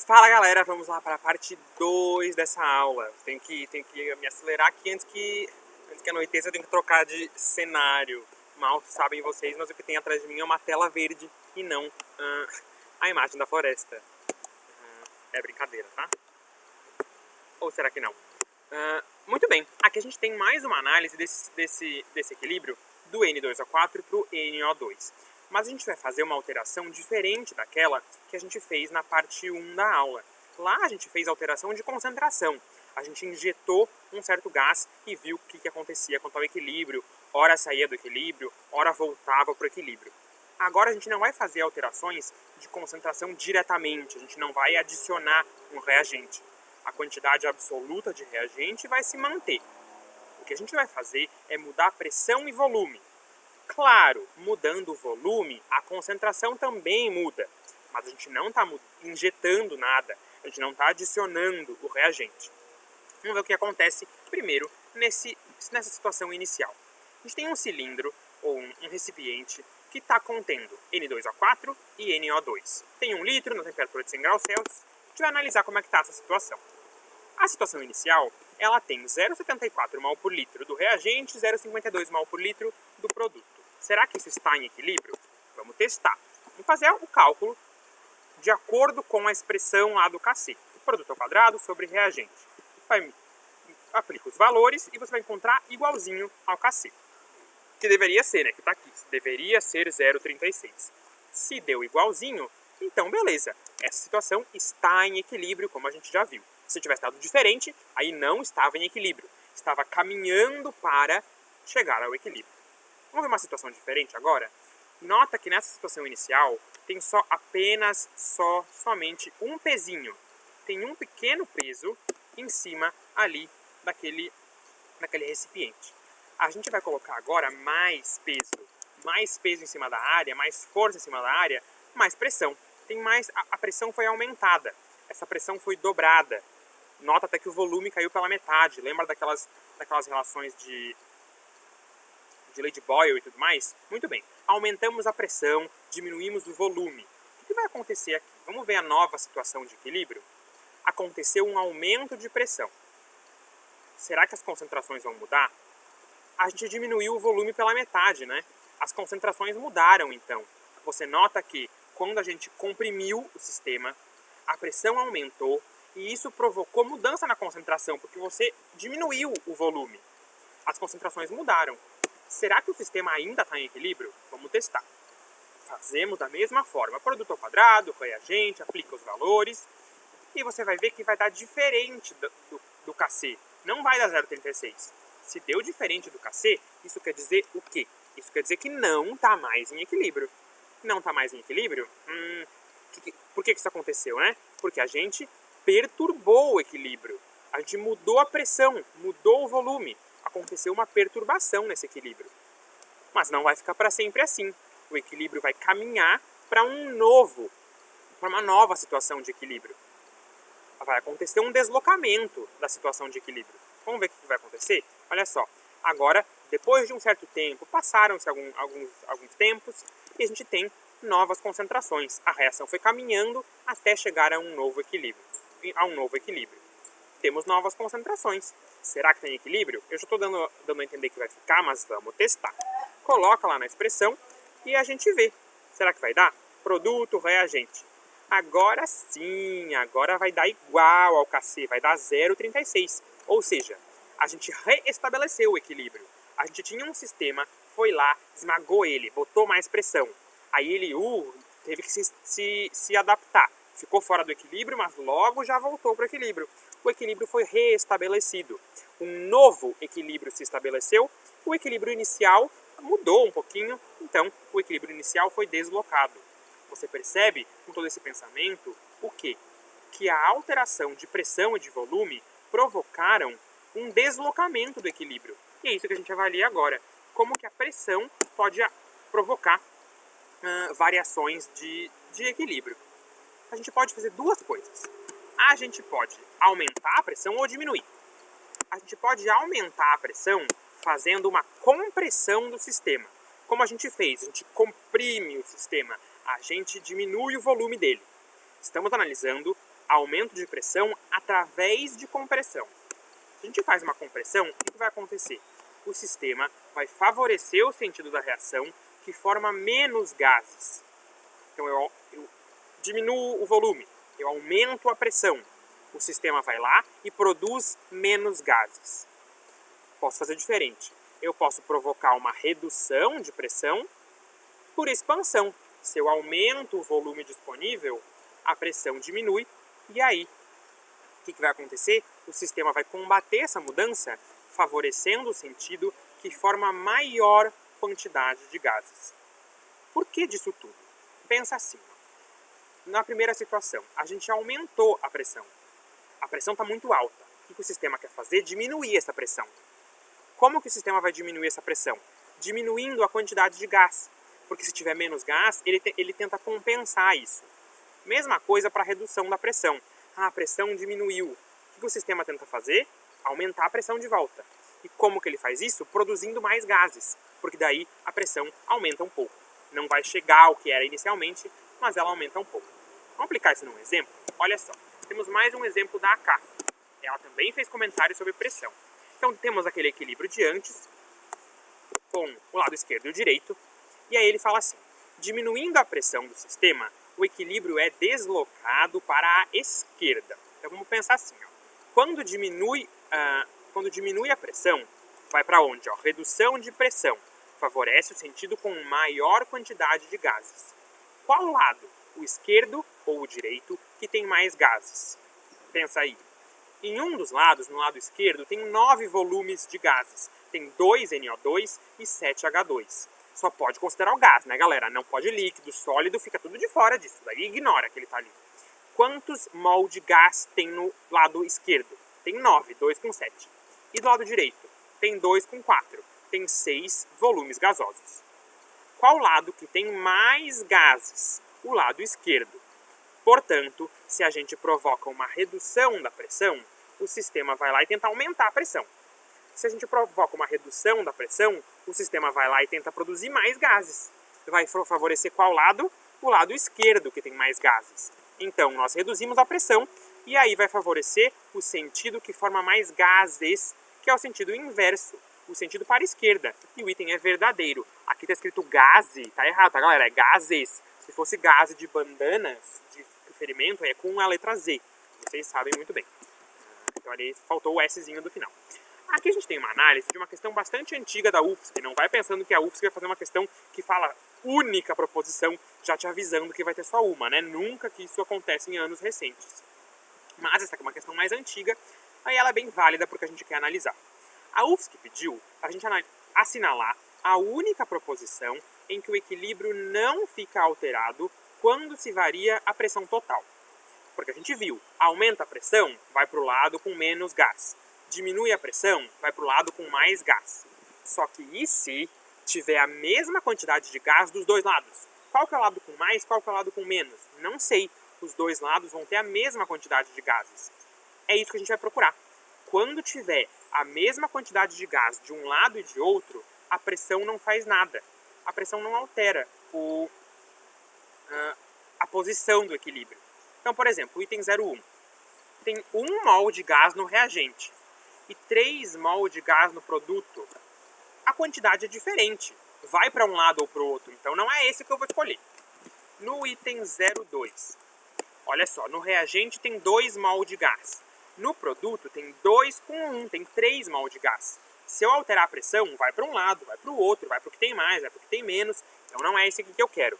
Fala galera, vamos lá para a parte 2 dessa aula. Tenho que me acelerar aqui antes que anoiteça, eu tenho que trocar de cenário. Mal sabem vocês, mas o que tem atrás de mim é uma tela verde e não a imagem da floresta. É brincadeira, tá? Ou será que não? Muito bem, aqui a gente tem mais uma análise desse equilíbrio do N2O4 para o NO2. Mas a gente vai fazer uma alteração diferente daquela que a gente fez na parte 1 da aula. Lá a gente fez alteração de concentração. A gente injetou um certo gás e viu o que acontecia quanto ao equilíbrio. Ora saía do equilíbrio, ora voltava para o equilíbrio. Agora a gente não vai fazer alterações de concentração diretamente, a gente não vai adicionar um reagente. A quantidade absoluta de reagente vai se manter. O que a gente vai fazer é mudar a pressão e volume. Claro, mudando o volume, a concentração também muda, mas a gente não está injetando nada, a gente não está adicionando o reagente. Vamos ver o que acontece primeiro nessa situação inicial. A gente tem um cilindro ou um recipiente que está contendo N2O4 e NO2. Tem 1 litro na temperatura de 100 graus Celsius. A gente vai analisar como é que está essa situação. A situação inicial, ela tem 0,74 mol por litro do reagente e 0,52 mol por litro do produto. Será que isso está em equilíbrio? Vamos testar. Vamos fazer o cálculo de acordo com a expressão lá do KC. Produto ao quadrado sobre reagente. Aplica os valores e você vai encontrar igualzinho ao KC. Que deveria ser, né? Que está aqui. Deveria ser 0,36. Se deu igualzinho, então beleza. Essa situação está em equilíbrio, como a gente já viu. Se tivesse dado diferente, aí não estava em equilíbrio. Estava caminhando para chegar ao equilíbrio. Vamos ver uma situação diferente agora? Nota que nessa situação inicial tem somente um pezinho. Tem um pequeno peso em cima ali daquele recipiente. A gente vai colocar agora mais peso em cima da área, mais força em cima da área, mais pressão. A pressão foi aumentada, essa pressão foi dobrada. Nota até que o volume caiu pela metade. Lembra daquelas relações de lei de Boyle e tudo mais? Muito bem. Aumentamos a pressão, diminuímos o volume. O que vai acontecer aqui? Vamos ver a nova situação de equilíbrio? Aconteceu um aumento de pressão. Será que as concentrações vão mudar? A gente diminuiu o volume pela metade, né? As concentrações mudaram, então. Você nota que quando a gente comprimiu o sistema, a pressão aumentou, e isso provocou mudança na concentração, porque você diminuiu o volume. As concentrações mudaram. Será que o sistema ainda está em equilíbrio? Vamos testar. Fazemos da mesma forma. Produto ao quadrado, reagente, aplica os valores. E você vai ver que vai dar diferente do KC. Não vai dar 0,36. Se deu diferente do KC, isso quer dizer o quê? Isso quer dizer que não está mais em equilíbrio. Não está mais em equilíbrio? Por que isso aconteceu, né? Porque a gente perturbou o equilíbrio. A gente mudou a pressão, mudou o volume. Aconteceu uma perturbação nesse equilíbrio. Mas não vai ficar para sempre assim. O equilíbrio vai caminhar para uma nova situação de equilíbrio. Vai acontecer um deslocamento da situação de equilíbrio. Vamos ver o que vai acontecer? Olha só, agora, depois de um certo tempo, passaram-se alguns tempos e a gente tem novas concentrações. A reação foi caminhando até chegar a um novo equilíbrio. Temos novas concentrações. Será que tem equilíbrio? Eu já estou dando a entender que vai ficar, mas vamos testar. Coloca lá na expressão e a gente vê. Será que vai dar? Produto, reagente. Agora sim, agora vai dar igual ao KC, vai dar 0,36. Ou seja, a gente reestabeleceu o equilíbrio. A gente tinha um sistema, foi lá, esmagou ele, botou mais pressão. Aí ele teve que se adaptar. Ficou fora do equilíbrio, mas logo já voltou para o equilíbrio. O equilíbrio foi reestabelecido. Um novo equilíbrio se estabeleceu. O equilíbrio inicial mudou um pouquinho, então o equilíbrio inicial foi deslocado. Você percebe, com todo esse pensamento, o quê? Que a alteração de pressão e de volume provocaram um deslocamento do equilíbrio. E é isso que a gente avalia agora. Como que a pressão pode provocar variações de equilíbrio. A gente pode fazer duas coisas. A gente pode aumentar a pressão ou diminuir. A gente pode aumentar a pressão fazendo uma compressão do sistema. Como a gente fez? A gente comprime o sistema, a gente diminui o volume dele. Estamos analisando aumento de pressão através de compressão. Se a gente faz uma compressão, o que vai acontecer? O sistema vai favorecer o sentido da reação, que forma menos gases. Então eu diminuo o volume, eu aumento a pressão. O sistema vai lá e produz menos gases. Posso fazer diferente. Eu posso provocar uma redução de pressão por expansão. Se eu aumento o volume disponível, a pressão diminui e aí o que vai acontecer? O sistema vai combater essa mudança, favorecendo o sentido que forma maior quantidade de gases. Por que disso tudo? Pensa assim. Na primeira situação, a gente aumentou a pressão. A pressão está muito alta. O que o sistema quer fazer? Diminuir essa pressão. Como que o sistema vai diminuir essa pressão? Diminuindo a quantidade de gás. Porque se tiver menos gás, ele tenta compensar isso. Mesma coisa para a redução da pressão. A pressão diminuiu. O que o sistema tenta fazer? Aumentar a pressão de volta. E como que ele faz isso? Produzindo mais gases. Porque daí a pressão aumenta um pouco. Não vai chegar ao que era inicialmente, mas ela aumenta um pouco. Vamos aplicar isso num exemplo? Olha só. Temos mais um exemplo da ACAF. Ela também fez comentários sobre pressão. Então temos aquele equilíbrio de antes, com o lado esquerdo e o direito. E aí ele fala assim, diminuindo a pressão do sistema, o equilíbrio é deslocado para a esquerda. Então vamos pensar assim, ó. Quando diminui a pressão, vai para onde? Ó? Redução de pressão. Favorece o sentido com maior quantidade de gases. Qual lado? O esquerdo ou o direito, que tem mais gases? Pensa aí. Em um dos lados, no lado esquerdo, tem 9 volumes de gases. Tem 2 NO2 e 7 H2. Só pode considerar o gás, né, galera? Não pode líquido, sólido, fica tudo de fora disso. Daí ignora que ele está ali. Quantos mol de gás tem no lado esquerdo? Tem 9, 2 com 7. E do lado direito? Tem 2 com 4. Tem 6 volumes gasosos. Qual lado que tem mais gases? O lado esquerdo. Portanto, se a gente provoca uma redução da pressão, o sistema vai lá e tenta aumentar a pressão. Se a gente provoca uma redução da pressão, o sistema vai lá e tenta produzir mais gases. Vai favorecer qual lado? O lado esquerdo, que tem mais gases. Então, nós reduzimos a pressão e aí vai favorecer o sentido que forma mais gases, que é o sentido inverso, o sentido para a esquerda. E o item é verdadeiro. Aqui está escrito gase, tá errado, tá, galera? É gases. Se fosse gase de bandanas, de ferimento, é com a letra Z. Vocês sabem muito bem. Então ali faltou o Szinho do final. Aqui a gente tem uma análise de uma questão bastante antiga da UFSC. Não vai pensando que a UFSC vai fazer uma questão que fala única proposição, já te avisando que vai ter só uma, né? Nunca que isso acontece em anos recentes. Mas essa aqui é uma questão mais antiga, aí ela é bem válida porque a gente quer analisar. A UFSC pediu para a gente assinalar a única proposição em que o equilíbrio não fica alterado quando se varia a pressão total. Porque a gente viu, aumenta a pressão, vai para o lado com menos gás. Diminui a pressão, vai para o lado com mais gás. Só que e se tiver a mesma quantidade de gás dos dois lados? Qual que é o lado com mais, qual que é o lado com menos? Não sei. Os dois lados vão ter a mesma quantidade de gases. É isso que a gente vai procurar. Quando tiver a mesma quantidade de gás de um lado e de outro, a pressão não faz nada. A pressão não altera a posição do equilíbrio. Então, por exemplo, o item 01. Tem 1 mol de gás no reagente e 3 mol de gás no produto. A quantidade é diferente. Vai para um lado ou para o outro. Então, não é esse que eu vou escolher. No item 02, olha só, no reagente tem 2 mol de gás. No produto tem 2 com 1, tem 3 mol de gás. Se eu alterar a pressão, vai para um lado, vai para o outro, vai para o que tem mais, vai para o que tem menos. Então não é esse aqui que eu quero.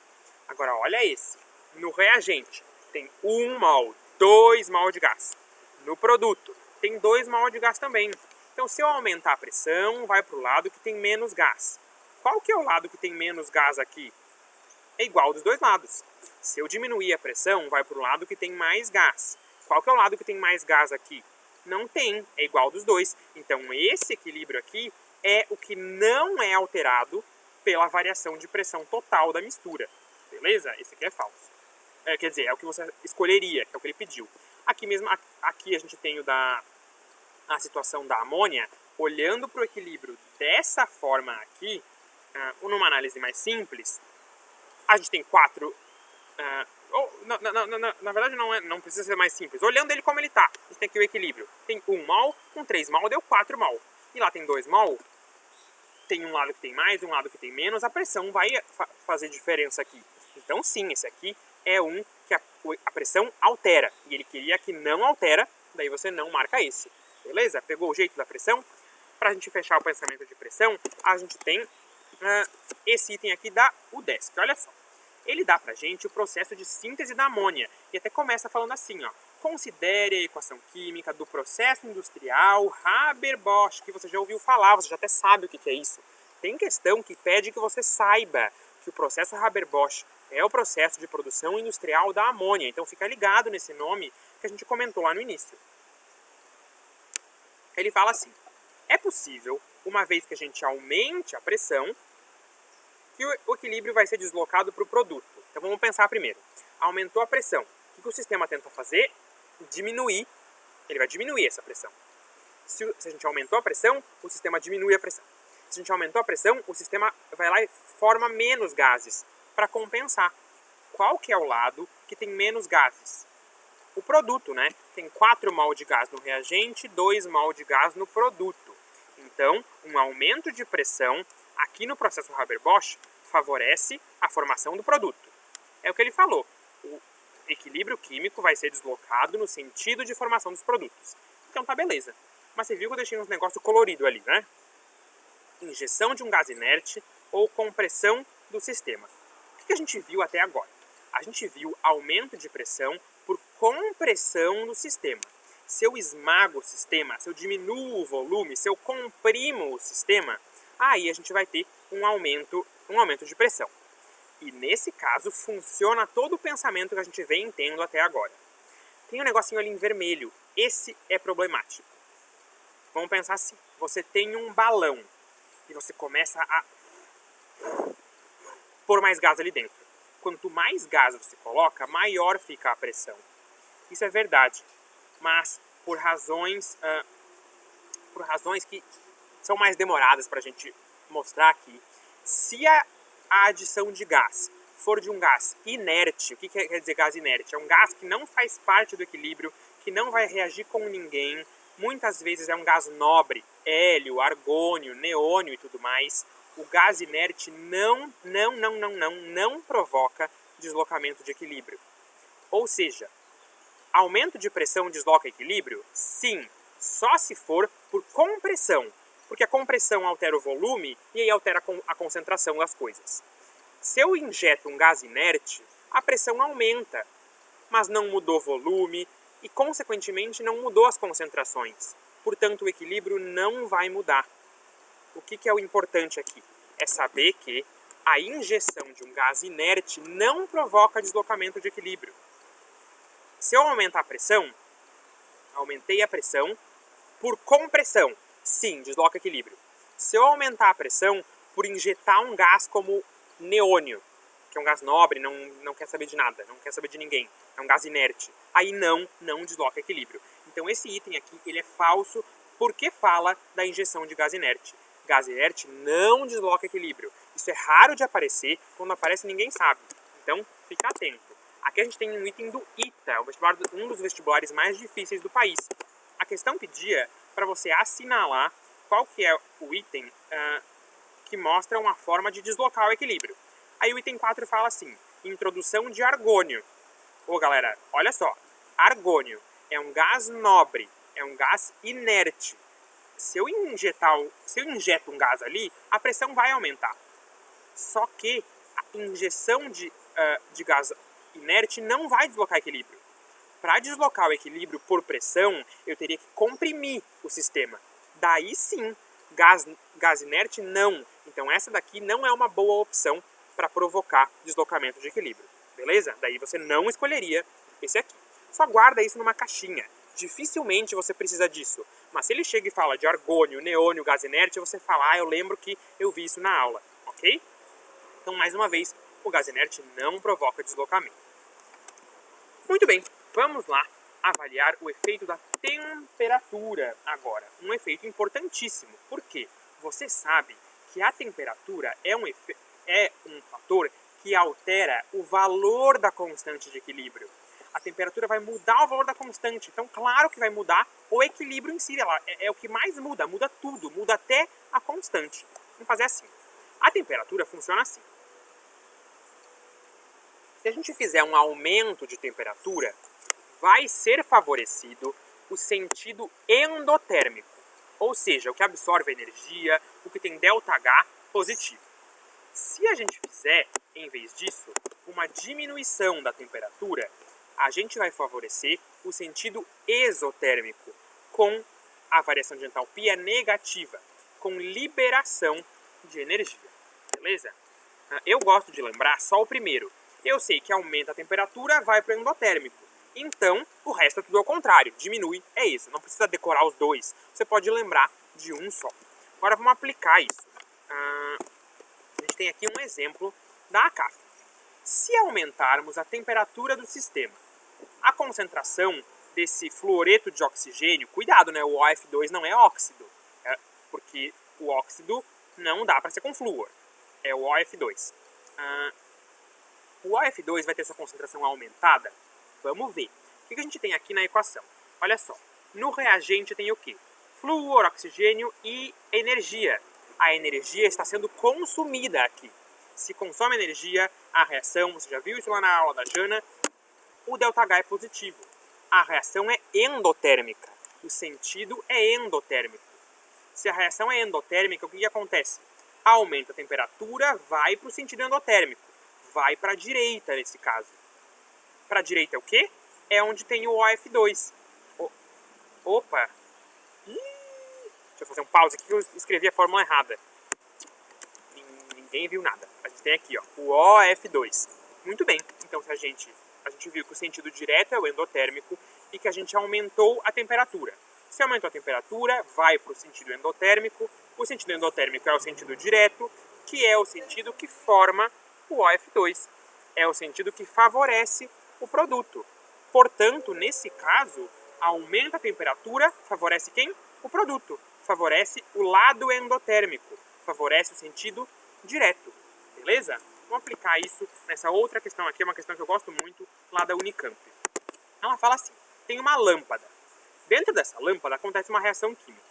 Agora olha esse. No reagente tem 1 mol, 2 mol de gás. No produto tem 2 mol de gás também. Então se eu aumentar a pressão, vai para o lado que tem menos gás. Qual que é o lado que tem menos gás aqui? É igual dos dois lados. Se eu diminuir a pressão, vai para o lado que tem mais gás. Qual que é o lado que tem mais gás aqui? Não tem, é igual dos dois. Então esse equilíbrio aqui é o que não é alterado pela variação de pressão total da mistura. Beleza? Esse aqui é falso. Quer dizer, é o que você escolheria, que é o que ele pediu. Aqui mesmo, aqui a gente tem a situação da amônia. Olhando para o equilíbrio dessa forma aqui, numa análise mais simples, a gente tem Ou, na verdade não precisa ser mais simples. Olhando ele como ele está, a gente tem aqui o equilíbrio. Tem 1 mol, com 3 mol deu 4 mol. E lá tem 2 mol, tem um lado que tem mais, um lado que tem menos, a pressão vai fazer diferença aqui. Então sim, esse aqui é um que a pressão altera. E ele queria que não altera, daí você não marca esse. Beleza? Pegou o jeito da pressão? Para a gente fechar o pensamento de pressão, a gente tem esse item aqui da UDESC. Olha só. Ele dá pra gente o processo de síntese da amônia. E até começa falando assim, ó. Considere a equação química do processo industrial Haber-Bosch, que você já ouviu falar, você já até sabe o que é isso. Tem questão que pede que você saiba que o processo Haber-Bosch é o processo de produção industrial da amônia. Então fica ligado nesse nome que a gente comentou lá no início. Ele fala assim, é possível, uma vez que a gente aumente a pressão, que o equilíbrio vai ser deslocado para o produto. Então vamos pensar primeiro. Aumentou a pressão. O que o sistema tenta fazer? Diminuir. Ele vai diminuir essa pressão. Se a gente aumentou a pressão, o sistema diminui a pressão. Se a gente aumentou a pressão, o sistema vai lá e forma menos gases para compensar. Qual que é o lado que tem menos gases? O produto, né? Tem 4 mol de gás no reagente, 2 mol de gás no produto. Então, um aumento de pressão aqui no processo Haber-Bosch favorece a formação do produto. É o que ele falou. O equilíbrio químico vai ser deslocado no sentido de formação dos produtos. Então tá beleza. Mas você viu que eu deixei uns negócios coloridos ali, né? Injeção de um gás inerte ou compressão do sistema. O que a gente viu até agora? A gente viu aumento de pressão por compressão do sistema. Se eu esmago o sistema, se eu diminuo o volume, se eu comprimo o sistema, aí a gente vai ter um aumento de pressão. E nesse caso funciona todo o pensamento que a gente vem tendo até agora. Tem um negocinho ali em vermelho, esse é problemático. Vamos pensar assim, você tem um balão e você começa a pôr mais gás ali dentro. Quanto mais gás você coloca, maior fica a pressão. Isso é verdade, mas por razões que são mais demoradas para a gente mostrar aqui. Se a adição de gás for de um gás inerte, o que quer dizer gás inerte? É um gás que não faz parte do equilíbrio, que não vai reagir com ninguém, muitas vezes é um gás nobre, hélio, argônio, neônio e tudo mais. O gás inerte não provoca deslocamento de equilíbrio. Ou seja, aumento de pressão desloca equilíbrio? Sim, só se for por compressão, porque a compressão altera o volume e aí altera a concentração das coisas. Se eu injeto um gás inerte, a pressão aumenta, mas não mudou o volume e, consequentemente, não mudou as concentrações. Portanto, o equilíbrio não vai mudar. O que é o importante aqui? É saber que a injeção de um gás inerte não provoca deslocamento de equilíbrio. Se eu aumentar a pressão, aumentei a pressão por compressão. Sim, desloca equilíbrio. Se eu aumentar a pressão por injetar um gás como neônio, que é um gás nobre, não quer saber de nada, não quer saber de ninguém, é um gás inerte, aí não desloca equilíbrio. Então esse item aqui, ele é falso porque fala da injeção de gás inerte. Gás inerte não desloca equilíbrio. Isso é raro de aparecer, quando aparece ninguém sabe. Então fica atento. Aqui a gente tem um item do ITA, um dos vestibulares mais difíceis do país. A questão pedia para você assinalar qual que é o item que mostra uma forma de deslocar o equilíbrio. Aí o item 4 fala assim, introdução de argônio. Ô galera, olha só, argônio é um gás nobre, é um gás inerte. Se eu injeto um gás ali, a pressão vai aumentar. Só que a injeção de gás inerte não vai deslocar equilíbrio. Para deslocar o equilíbrio por pressão, eu teria que comprimir o sistema. Daí sim, gás inerte não. Então essa daqui não é uma boa opção para provocar deslocamento de equilíbrio. Beleza? Daí você não escolheria esse aqui. Só guarda isso numa caixinha. Dificilmente você precisa disso. Mas se ele chega e fala de argônio, neônio, gás inerte, você fala, eu lembro que eu vi isso na aula. Ok? Então, mais uma vez, o gás inerte não provoca deslocamento. Muito bem, vamos lá avaliar o efeito da temperatura agora. Um efeito importantíssimo. Por quê? Você sabe que a temperatura é um fator que altera o valor da constante de equilíbrio. A temperatura vai mudar o valor da constante, então claro que vai mudar o equilíbrio em si, é o que mais muda, muda tudo, muda até a constante. Vamos fazer assim. A temperatura funciona assim. Se a gente fizer um aumento de temperatura, vai ser favorecido o sentido endotérmico, ou seja, o que absorve energia, o que tem ΔH positivo. Se a gente fizer, em vez disso, uma diminuição da temperatura, a gente vai favorecer o sentido exotérmico, com a variação de entalpia negativa, com liberação de energia. Beleza? Eu gosto de lembrar só o primeiro. Eu sei que aumenta a temperatura, vai para o endotérmico. Então, o resto é tudo ao contrário. Diminui, é isso. Não precisa decorar os dois. Você pode lembrar de um só. Agora vamos aplicar isso. A gente tem aqui um exemplo da ACAF. Se aumentarmos a temperatura do sistema, a concentração desse fluoreto de oxigênio, cuidado, né? O OF2 não é óxido, porque o óxido não dá para ser com flúor, é o OF2. O OF2 vai ter sua concentração aumentada? Vamos ver. O que a gente tem aqui na equação? Olha só, no reagente tem o quê? Flúor, oxigênio e energia. A energia está sendo consumida aqui. Se consome energia, a reação, você já viu isso lá na aula da Jana, o ΔH é positivo. A reação é endotérmica. O sentido é endotérmico. Se a reação é endotérmica, o que acontece? Aumenta a temperatura, vai para o sentido endotérmico. Vai para a direita, nesse caso. Para a direita é o quê? É onde tem o OF2. Opa! Deixa eu fazer um pause aqui que eu escrevi a fórmula errada. Ninguém viu nada. A gente tem aqui, ó, o OF2. Muito bem. Então, se a gente viu que o sentido direto é o endotérmico e que a gente aumentou a temperatura. Se aumentou a temperatura, vai para o sentido endotérmico. O sentido endotérmico é o sentido direto, que é o sentido que forma o OF2. É o sentido que favorece o produto. Portanto, nesse caso, aumenta a temperatura, favorece quem? O produto. Favorece o lado endotérmico. Favorece o sentido direto. Beleza? Vamos aplicar isso nessa outra questão aqui, é uma questão que eu gosto muito, lá da Unicamp. Ela fala assim, tem uma lâmpada. Dentro dessa lâmpada acontece uma reação química.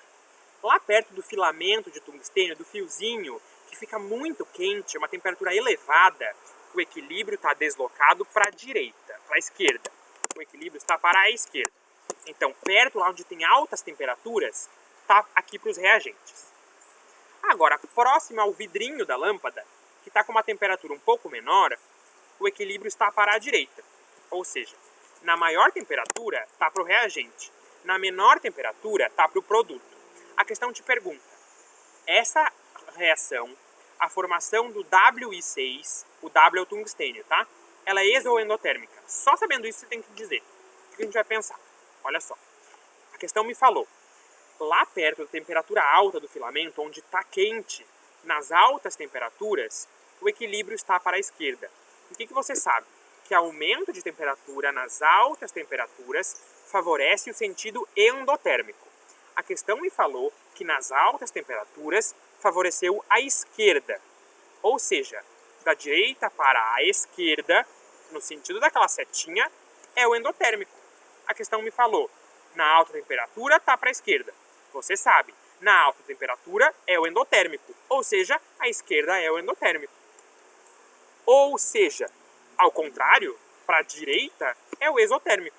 Lá perto do filamento de tungstênio, do fiozinho, que fica muito quente, uma temperatura elevada, o equilíbrio está deslocado para a direita, para a esquerda. O equilíbrio está para a esquerda. Então, perto lá onde tem altas temperaturas, está aqui para os reagentes. Agora, próximo ao vidrinho da lâmpada, que está com uma temperatura um pouco menor, o equilíbrio está para a direita. Ou seja, na maior temperatura está para o reagente, na menor temperatura está para o produto. A questão te pergunta, essa reação, a formação do WI6, o W é o tungstênio, tá? Ela é exo ou endotérmica? Só sabendo isso você tem que dizer. O que a gente vai pensar? Olha só, a questão me falou, lá perto da temperatura alta do filamento, onde está quente, nas altas temperaturas, o equilíbrio está para a esquerda. O que você sabe? Que aumento de temperatura nas altas temperaturas favorece o sentido endotérmico. A questão me falou que nas altas temperaturas favoreceu a esquerda. Ou seja, da direita para a esquerda, no sentido daquela setinha, é o endotérmico. A questão me falou, na alta temperatura está para a esquerda. Você sabe, na alta temperatura é o endotérmico, ou seja, a esquerda é o endotérmico. Ou seja, ao contrário, para a direita é o exotérmico.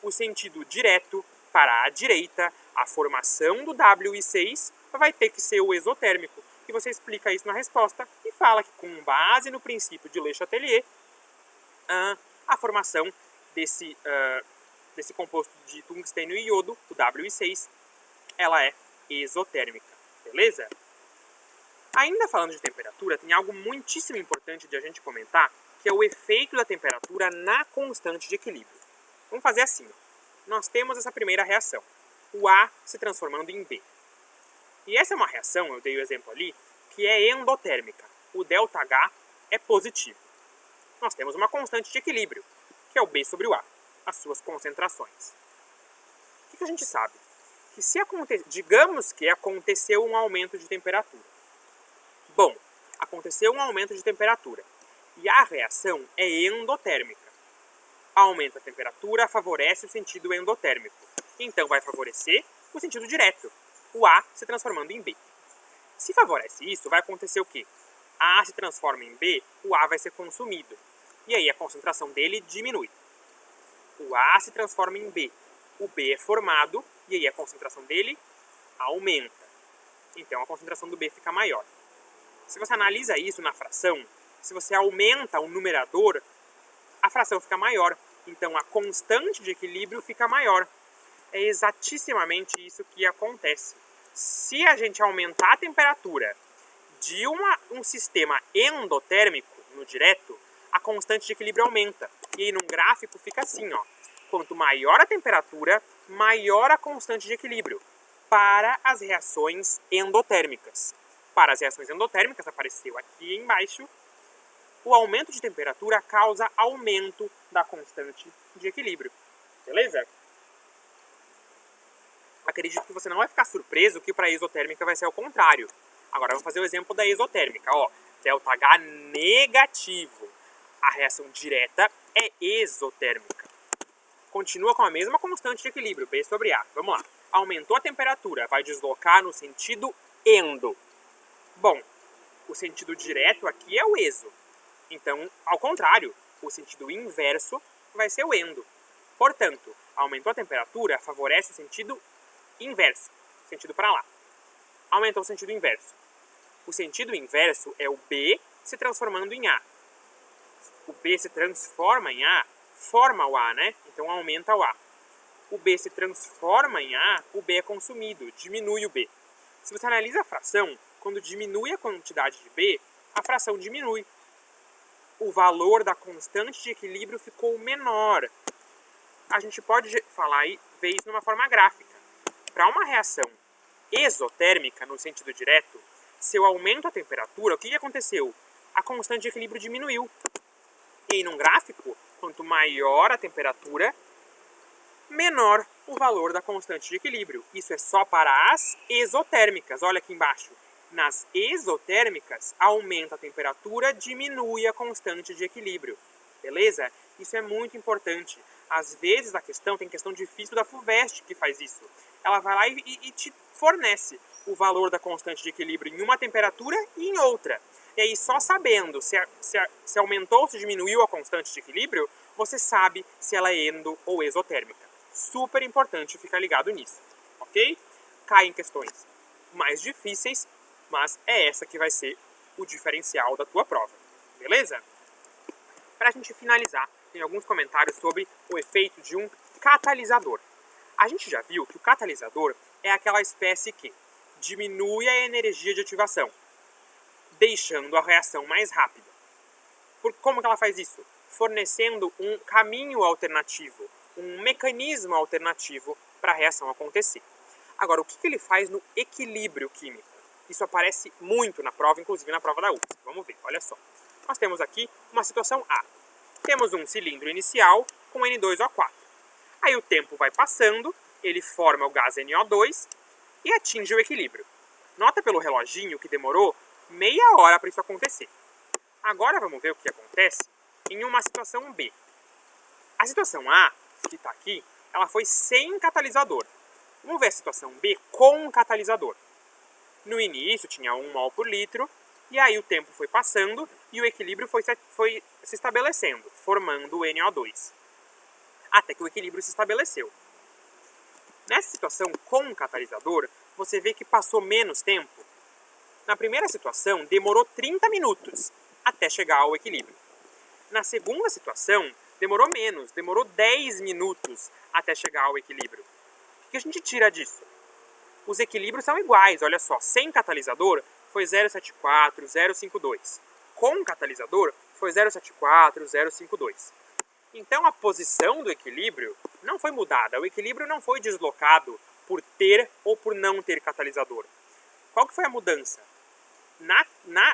O sentido direto para a direita, a formação do WI6 vai ter que ser o exotérmico. E você explica isso na resposta e fala que com base no princípio de Le Chatelier, a formação desse composto de tungstênio e iodo, o WI6, ela é exotérmica, beleza? Ainda falando de temperatura, tem algo muitíssimo importante de a gente comentar, que é o efeito da temperatura na constante de equilíbrio. Vamos fazer assim, ó. Nós temos essa primeira reação, o A se transformando em B. E essa é uma reação, eu dei o exemplo ali, que é endotérmica. O ΔH é positivo. Nós temos uma constante de equilíbrio, que é o B sobre o A, as suas concentrações. O que a gente sabe? Que digamos que aconteceu um aumento de temperatura. Bom, aconteceu um aumento de temperatura. E a reação é endotérmica. Aumenta a temperatura, favorece o sentido endotérmico. Então vai favorecer o sentido direto, o A se transformando em B. Se favorece isso, vai acontecer o quê? A se transforma em B, o A vai ser consumido. E aí a concentração dele diminui. O A se transforma em B, o B é formado, e aí a concentração dele aumenta. Então a concentração do B fica maior. Se você analisa isso na fração, se você aumenta o numerador, a fração fica maior. Então a constante de equilíbrio fica maior. É exatissimamente isso que acontece. Se a gente aumentar a temperatura de um sistema endotérmico, no direto, a constante de equilíbrio aumenta. E aí num gráfico fica assim, ó. Quanto maior a temperatura, maior a constante de equilíbrio para as reações endotérmicas. Para as reações endotérmicas, apareceu aqui embaixo, o aumento de temperatura causa aumento da constante de equilíbrio. Beleza? Acredito que você não vai ficar surpreso que para a exotérmica vai ser o contrário. Agora vamos fazer o exemplo da exotérmica. Ó, ΔH negativo. A reação direta é exotérmica. Continua com a mesma constante de equilíbrio, B sobre A. Vamos lá. Aumentou a temperatura, vai deslocar no sentido endo. Bom, o sentido direto aqui é o exo. Então, ao contrário, o sentido inverso vai ser o endo. Portanto, aumentou a temperatura, favorece o sentido inverso, sentido para lá. Aumentou o sentido inverso. O sentido inverso é o B se transformando em A. O B se transforma em A, forma o A, né? Então aumenta o A. O B se transforma em A, o B é consumido, diminui o B. Se você analisa a fração, quando diminui a quantidade de B, a fração diminui. O valor da constante de equilíbrio ficou menor. A gente pode falar e ver isso numa forma gráfica. Para uma reação exotérmica, no sentido direto, se eu aumento a temperatura, o que aconteceu? A constante de equilíbrio diminuiu. E num gráfico, quanto maior a temperatura, menor o valor da constante de equilíbrio. Isso é só para as exotérmicas. Olha aqui embaixo. Nas exotérmicas, aumenta a temperatura, diminui a constante de equilíbrio. Beleza? Isso é muito importante. Às vezes a questão, tem questão difícil da FUVEST que faz isso. Ela vai lá e te fornece o valor da constante de equilíbrio em uma temperatura e em outra. E aí, só sabendo se aumentou ou se diminuiu a constante de equilíbrio, você sabe se ela é endo ou exotérmica. Super importante ficar ligado nisso, ok? Cai em questões mais difíceis, mas é essa que vai ser o diferencial da tua prova, beleza? Para a gente finalizar, tem alguns comentários sobre o efeito de um catalisador. A gente já viu que o catalisador é aquela espécie que diminui a energia de ativação, deixando a reação mais rápida. Como que ela faz isso? Fornecendo um caminho alternativo, um mecanismo alternativo para a reação acontecer. Agora, o que ele faz no equilíbrio químico? Isso aparece muito na prova, inclusive na prova da USP. Vamos ver, olha só. Nós temos aqui uma situação A. Temos um cilindro inicial com N2O4. Aí o tempo vai passando, ele forma o gás NO2 e atinge o equilíbrio. Nota pelo reloginho que demorou meia hora para isso acontecer. Agora vamos ver o que acontece em uma situação B. A situação A, que está aqui, ela foi sem catalisador. Vamos ver a situação B com catalisador. No início tinha 1 mol por litro, e aí o tempo foi passando e o equilíbrio foi se estabelecendo, formando o NO2. Até que o equilíbrio se estabeleceu. Nessa situação com catalisador, você vê que passou menos tempo. Na primeira situação, demorou 30 minutos até chegar ao equilíbrio. Na segunda situação, demorou menos, demorou 10 minutos até chegar ao equilíbrio. O que a gente tira disso? Os equilíbrios são iguais, olha só, sem catalisador foi 0,74, 0,52. Com catalisador foi 0,74, 0,52. Então a posição do equilíbrio não foi mudada, o equilíbrio não foi deslocado por ter ou por não ter catalisador. Qual que foi a mudança?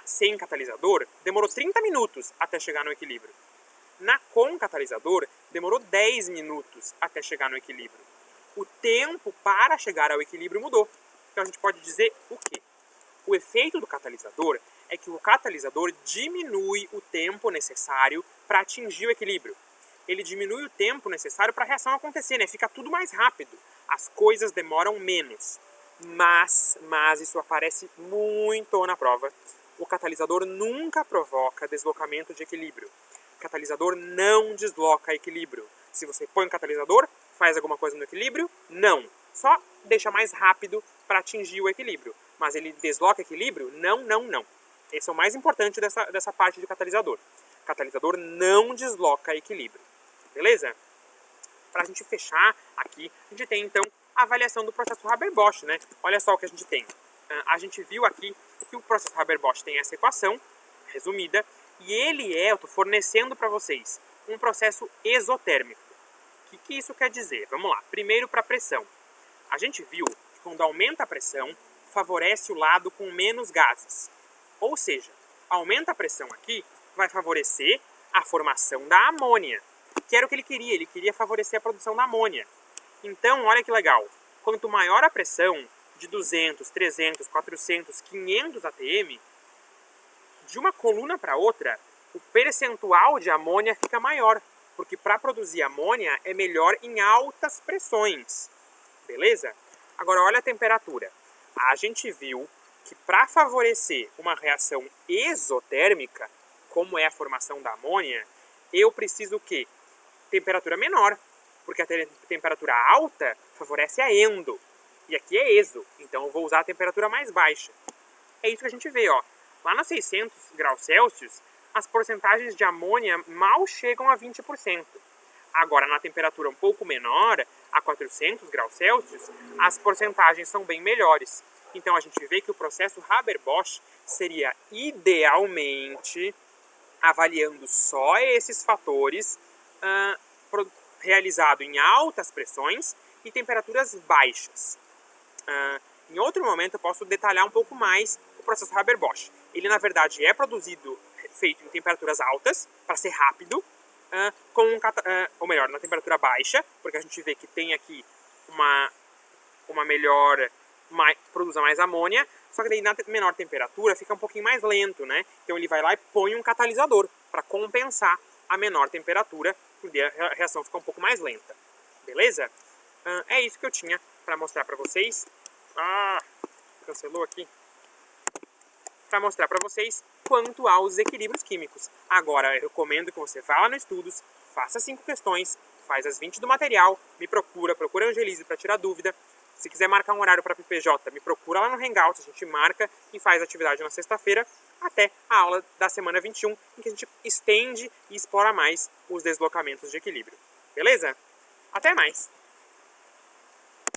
Sem catalisador, demorou 30 minutos até chegar no equilíbrio. Na com catalisador, demorou 10 minutos até chegar no equilíbrio. O tempo para chegar ao equilíbrio mudou. Então a gente pode dizer o quê? O efeito do catalisador é que o catalisador diminui o tempo necessário para atingir o equilíbrio. Ele diminui o tempo necessário para a reação acontecer, né? Fica tudo mais rápido. As coisas demoram menos. Mas isso aparece muito na prova. O catalisador nunca provoca deslocamento de equilíbrio. O catalisador não desloca equilíbrio. Se você põe um catalisador, faz alguma coisa no equilíbrio? Não. Só deixa mais rápido para atingir o equilíbrio. Mas ele desloca equilíbrio? Não, não, não. Esse é o mais importante dessa parte de catalisador. O catalisador não desloca equilíbrio. Beleza? Para a gente fechar aqui, a gente tem então a avaliação do processo Haber-Bosch, né? Olha só o que a gente tem. A gente viu aqui que o processo Haber-Bosch tem essa equação resumida e ele eu estou fornecendo para vocês um processo exotérmico. O que isso quer dizer? Vamos lá. Primeiro para a pressão. A gente viu que quando aumenta a pressão, favorece o lado com menos gases. Ou seja, aumenta a pressão aqui, vai favorecer a formação da amônia, que era o que ele queria favorecer a produção da amônia. Então, olha que legal, quanto maior a pressão, de 200, 300, 400, 500 atm, de uma coluna para outra, o percentual de amônia fica maior, porque para produzir amônia é melhor em altas pressões, beleza? Agora, olha a temperatura. A gente viu que para favorecer uma reação exotérmica, como é a formação da amônia, eu preciso o quê? Temperatura menor, porque a temperatura alta favorece a endo, e aqui é exo, então eu vou usar a temperatura mais baixa. É isso que a gente vê, ó. Lá nos 600 graus Celsius, as porcentagens de amônia mal chegam a 20%. Agora, na temperatura um pouco menor, a 400 graus Celsius, as porcentagens são bem melhores. Então, a gente vê que o processo Haber-Bosch seria idealmente, avaliando só esses fatores, realizado em altas pressões e temperaturas baixas. Em outro momento, eu posso detalhar um pouco mais o processo Haber-Bosch. Ele, na verdade, é feito em temperaturas altas, para ser rápido, ou melhor, na temperatura baixa, porque a gente vê que tem aqui uma melhor, produza mais amônia, só que daí na menor temperatura fica um pouquinho mais lento, né? Então ele vai lá e põe um catalisador para compensar a menor temperatura, porque a reação fica um pouco mais lenta. Beleza? É isso que eu tinha para mostrar para vocês. Cancelou aqui. Para mostrar para vocês quanto aos equilíbrios químicos. Agora, eu recomendo que você vá lá no Estudos, faça 5 questões, faz as 20 do material, me procura a Angelise para tirar dúvida. Se quiser marcar um horário para PPJ, me procura lá no Hangout, a gente marca e faz a atividade na sexta-feira, até a aula da semana 21, em que a gente estende e explora mais os deslocamentos de equilíbrio. Beleza? Até mais!